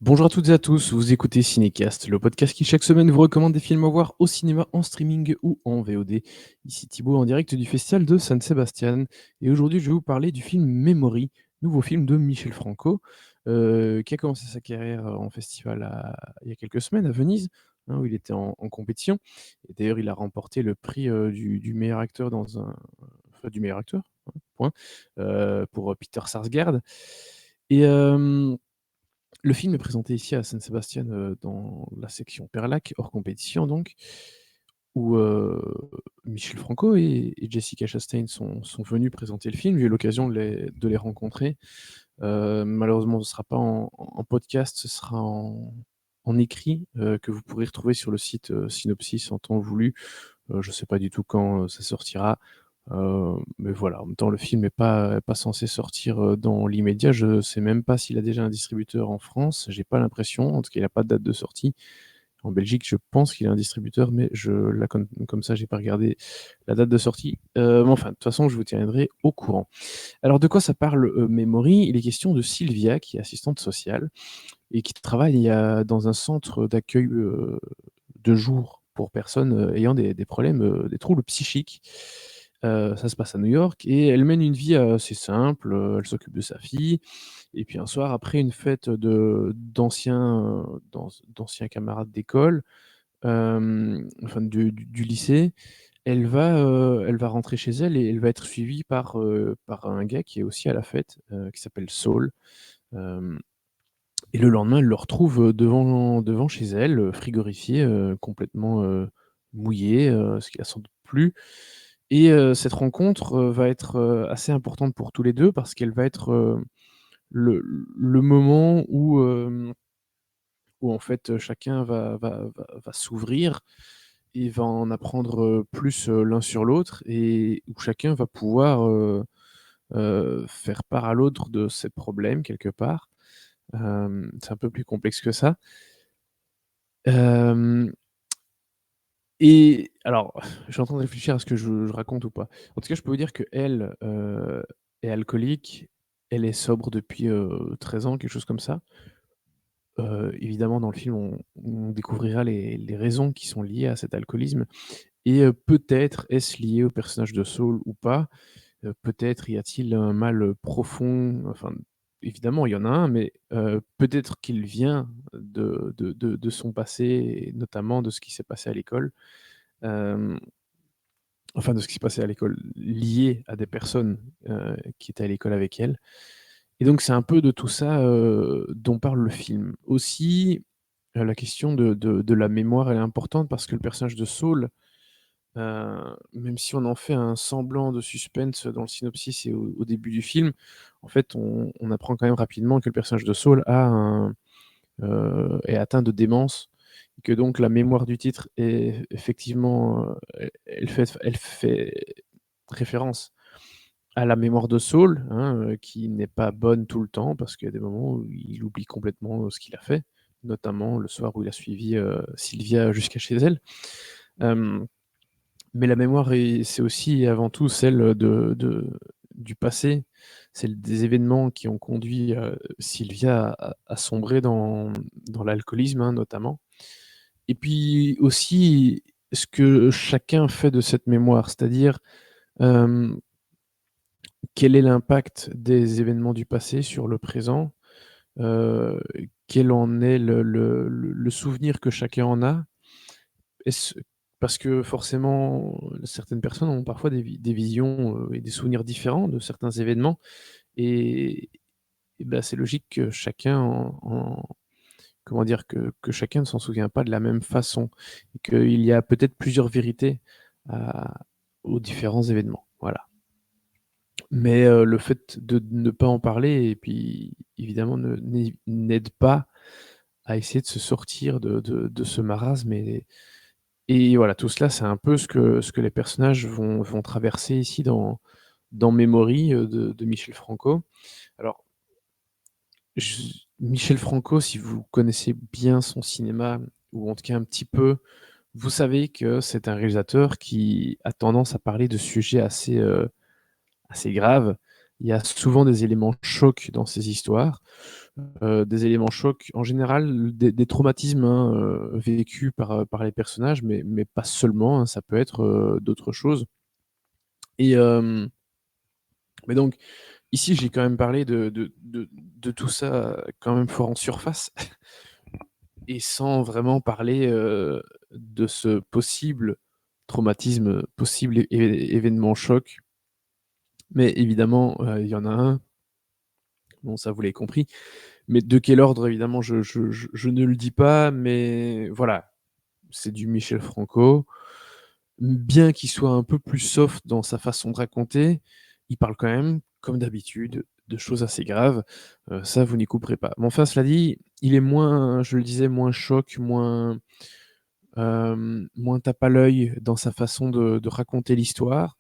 Bonjour à toutes et à tous, vous écoutez Cinécast, le podcast qui chaque semaine vous recommande des films à voir au cinéma, en streaming ou en VOD. Ici Thibaut en direct du festival de San Sebastian et aujourd'hui je vais vous parler du film Memory, nouveau film de Michel Franco, qui a commencé sa carrière en festival il y a quelques semaines à Venise, hein, où il était en compétition. Et d'ailleurs il a remporté le prix du meilleur acteur enfin, du meilleur acteur, hein, point, pour Peter Sarsgaard. Et le film est présenté ici à San Sebastian, dans la section Perlac, hors compétition donc, où, Michel Franco et Jessica Chastain sont venus présenter le film. J'ai eu l'occasion de les rencontrer. Malheureusement, ce sera pas en podcast, ce sera en écrit, que vous pourrez retrouver sur le site, Synopsis en temps voulu. Je sais pas du tout quand, ça sortira, mais voilà. En même temps, le film est pas censé sortir, dans l'immédiat. Je sais même pas s'il a déjà un distributeur en France. J'ai pas l'impression. En tout cas, il a pas de date de sortie. En Belgique, je pense qu'il a un distributeur, mais là, comme ça, j'ai pas regardé la date de sortie. Mais enfin, de toute façon, je vous tiendrai au courant. Alors, de quoi ça parle, Memory? Il est question de Sylvia, qui est assistante sociale et qui travaille dans un centre d'accueil, de jour pour personnes, ayant des problèmes, des troubles psychiques. Ça se passe à New York et elle mène une vie assez simple, elle s'occupe de sa fille et puis un soir après une fête d'anciens camarades d'école, enfin du lycée, elle va rentrer chez elle et elle va être suivie par un gars qui est aussi à la fête, qui s'appelle Saul. Hem Et le lendemain, elle le retrouve, devant chez elle, frigorifié, complètement, mouillé, ce qui a sans doute plu. Et cette rencontre, va être, assez importante pour tous les 2 parce qu'elle va être, le le moment où en fait, chacun va s'ouvrir et va en apprendre, plus, l'un sur l'autre et où chacun va pouvoir, faire part à l'autre de ses problèmes quelque part. C'est un peu plus complexe que ça. Hem Et alors, je suis en train de réfléchir à ce que je raconte ou pas. En tout cas, je peux vous dire qu'elle, est alcoolique. Elle est sobre depuis, 13 ans, quelque chose comme ça. Évidemment, dans le film, on découvrira les raisons qui sont liées à cet alcoolisme et peut-être est-ce lié au personnage de Saul ou pas? Peut-être y a-t-il un mal, profond, enfin, évidemment, il y en a un, mais peut-être qu'il vient de son passé et notamment de ce qui s'est passé à l'école. Hem Enfin, de ce qui se passait à l'école, lié à des personnes, qui étaient à l'école avec elle. Et donc c'est un peu de tout ça, dont parle le film. Aussi, la question de la mémoire, elle est importante parce que le personnage de Saul, même si on en fait un semblant de suspense dans le synopsis et au début du film, en fait, on apprend quand même rapidement que le personnage de Saul est atteint de démence et que donc la mémoire du titre est effectivement, elle fait référence à la mémoire de Saul, hein, qui n'est pas bonne tout le temps parce qu'il y a des moments où il oublie complètement, ce qu'il a fait, notamment le soir où il a suivi, Sylvia jusqu'à chez elle. Hem, mais la mémoire c'est aussi et avant tout celle, du passé, celle des événements qui ont conduit, Sylvia à sombrer dans l'alcoolisme, hein, notamment. Et puis aussi ce que chacun fait de cette mémoire, c'est-à-dire, hem quel est l'impact des événements du passé sur le présent? Heu, Quel en est le souvenir que chacun en a? Est-ce Parce que forcément, certaines personnes ont parfois des visions, et des souvenirs différents de certains événements et et bah, c'est logique que chacun comment dire? Que chacun ne s'en souvient pas de la même façon et qu'il y a peut-être plusieurs vérités à aux différents événements. Voilà. Mais le fait de ne pas en parler et puis évidemment n'aide pas à essayer de se sortir de ce marasme et voilà, tout cela, c'est un peu ce que les personnages vont traverser ici dans Memory, de Michel Franco. Alors, Michel Franco, si vous connaissez bien son cinéma ou en tout cas un petit peu, vous savez que c'est un réalisateur qui a tendance à parler de sujets assez graves, Il y a souvent des éléments chocs dans ces histoires, des éléments chocs, en général, des traumatismes, hein, vécus par les personnages, mais pas seulement, hein, ça peut être, d'autres choses et mais donc ici, j'ai quand même parlé de tout ça, quand même fort en surface et sans vraiment parler, de ce possible traumatisme, possible événement choc. Mais évidemment, il y en a un, bon ça vous l'avez compris, mais de quel ordre évidemment je ne le dis pas, mais voilà, c'est du Michel Franco. Bien qu'il soit un peu plus soft dans sa façon de raconter, il parle quand même, comme d'habitude, de choses assez graves, ça vous n'y couperez pas. Mais enfin cela dit, il est moins, je le disais, moins choc, moins tape à l'œil dans sa façon de raconter l'histoire.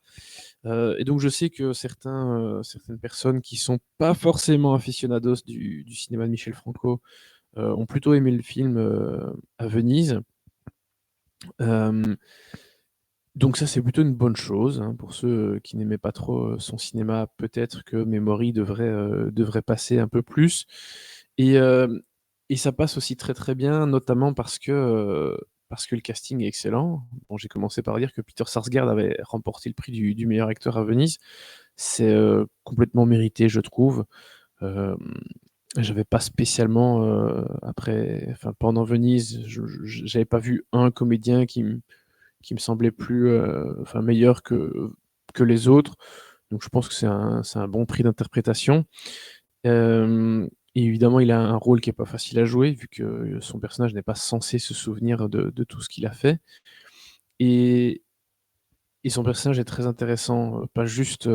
Et donc je sais que certaines personnes qui sont pas forcément aficionados du cinéma de Michel Franco, ont plutôt aimé le film, à Venise. Hem, donc ça, c'est plutôt une bonne chose, hein, pour ceux, qui n'aimaient pas trop, son cinéma. Peut-être que Memory devrait passer un peu plus et et ça passe aussi très, très bien, notamment parce que le casting est excellent. Bon, j'ai commencé par dire que Peter Sarsgaard avait remporté le prix du meilleur acteur à Venise. C'est, complètement mérité, je trouve. Hem, j'avais pas spécialement, pendant Venise, j'avais pas vu un comédien qui me semblait plus, meilleur que les autres. Donc je pense que c'est un bon prix d'interprétation. Et évidemment, il a un rôle qui est pas facile à jouer vu que son personnage n'est pas censé se souvenir de tout ce qu'il a fait et son personnage est très intéressant, pas juste,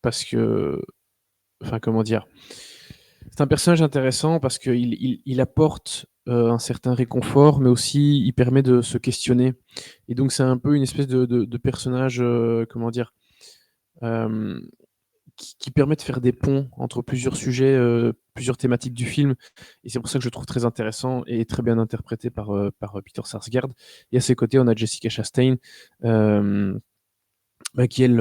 parce que comment dire? C'est un personnage intéressant parce qu'il apporte, un certain réconfort, mais aussi il permet de se questionner et donc c'est un peu une espèce de personnage, comment dire? Hem, qui permet de faire des ponts entre plusieurs sujets, plusieurs thématiques du film et c'est pour ça que je le trouve très intéressant et très bien interprété par Peter Sarsgaard et à ses côtés, on a Jessica Chastain, hem qui elle,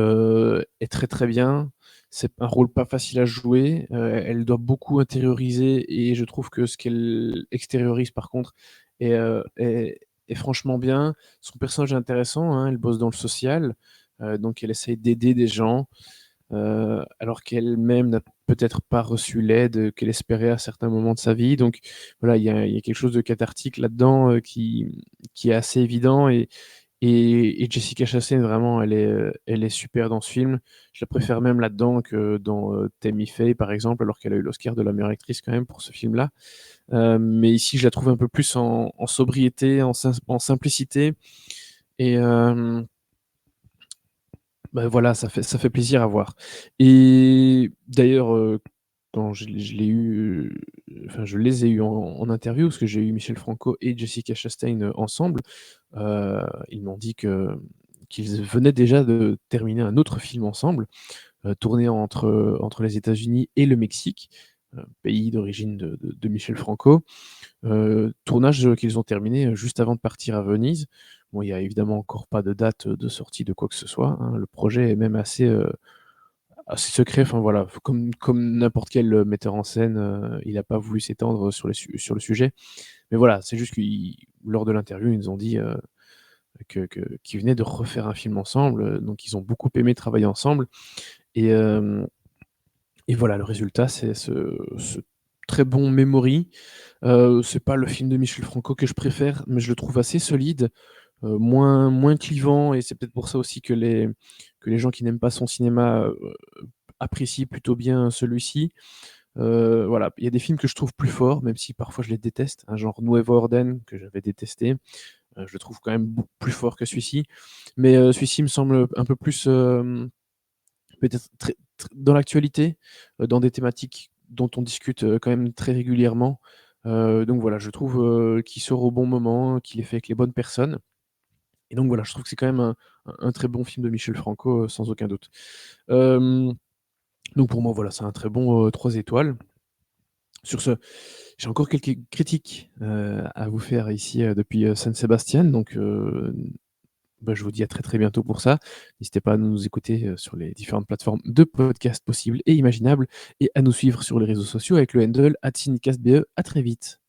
est très, très bien. C'est un rôle pas facile à jouer, elle doit beaucoup intérioriser et je trouve que ce qu'elle extériorise par contre est franchement bien. Son personnage est intéressant, hein, elle bosse dans le social, donc elle essaye d'aider des gens, alors qu'elle-même n'a peut-être pas reçu l'aide, qu'elle espérait à certains moments de sa vie. Donc voilà, il y a quelque chose de cathartique là-dedans, qui est assez évident et Jessica Chastain vraiment elle est super dans ce film. Je la préfère même là-dedans que dans, Tammy Faye par exemple, alors qu'elle a eu l'Oscar de la meilleure actrice quand même pour ce film-là. Mais ici je la trouve un peu plus en sobriété, en simplicité et voilà, ça fait plaisir à voir et d'ailleurs, quand je l'ai eu, je les ai eus en interview parce que j'ai eu Michel Franco et Jessica Chastain, ensemble. Ils m'ont dit qu'ils venaient déjà de terminer un autre film ensemble, tourné entre les États-Unis et le Mexique, pays d'origine de Michel Franco. Tournage, qu'ils ont terminé, juste avant de partir à Venise. Bon, il y a évidemment encore pas de date, de sortie de quoi que ce soit, hein. Le projet est même assez secret, enfin voilà, comme n'importe quel, metteur en scène, il a pas voulu s'étendre sur le sujet. Mais voilà, c'est juste qu'ils lors de l'interview, ils nous ont dit, qu'ils venaient de refaire un film ensemble, donc ils ont beaucoup aimé travailler ensemble et voilà, le résultat, c'est ce très bon Memory. C'est pas le film de Michel Franco que je préfère, mais je le trouve assez solide, moins clivant et c'est peut-être pour ça aussi que les gens qui n'aiment pas son cinéma, apprécient plutôt bien celui-ci. Voilà, il y a des films que je trouve plus forts, même si parfois je les déteste, un genre Nuevo Orden que j'avais détesté, je le trouve quand même beaucoup plus fort que celui-ci. Mais, celui-ci me semble un peu plus, peut-être dans l'actualité, dans des thématiques dont on discute, quand même très régulièrement. Donc voilà, je trouve, qu'il sort au bon moment, qu'il est fait avec les bonnes personnes et donc voilà, je trouve que c'est quand même un très bon film de Michel Franco, sans aucun doute. Hem, donc pour moi, voilà, c'est un très bon, 3 étoiles. Sur ce, j'ai encore quelques critiques, à vous faire ici, depuis, San Sebastian donc Bah, je vous dis à très, très bientôt pour ça. N'hésitez pas à nous écouter, sur les différentes plateformes de podcasts possibles et imaginables et à nous suivre sur les réseaux sociaux avec le handle @cinecastbe. À très vite.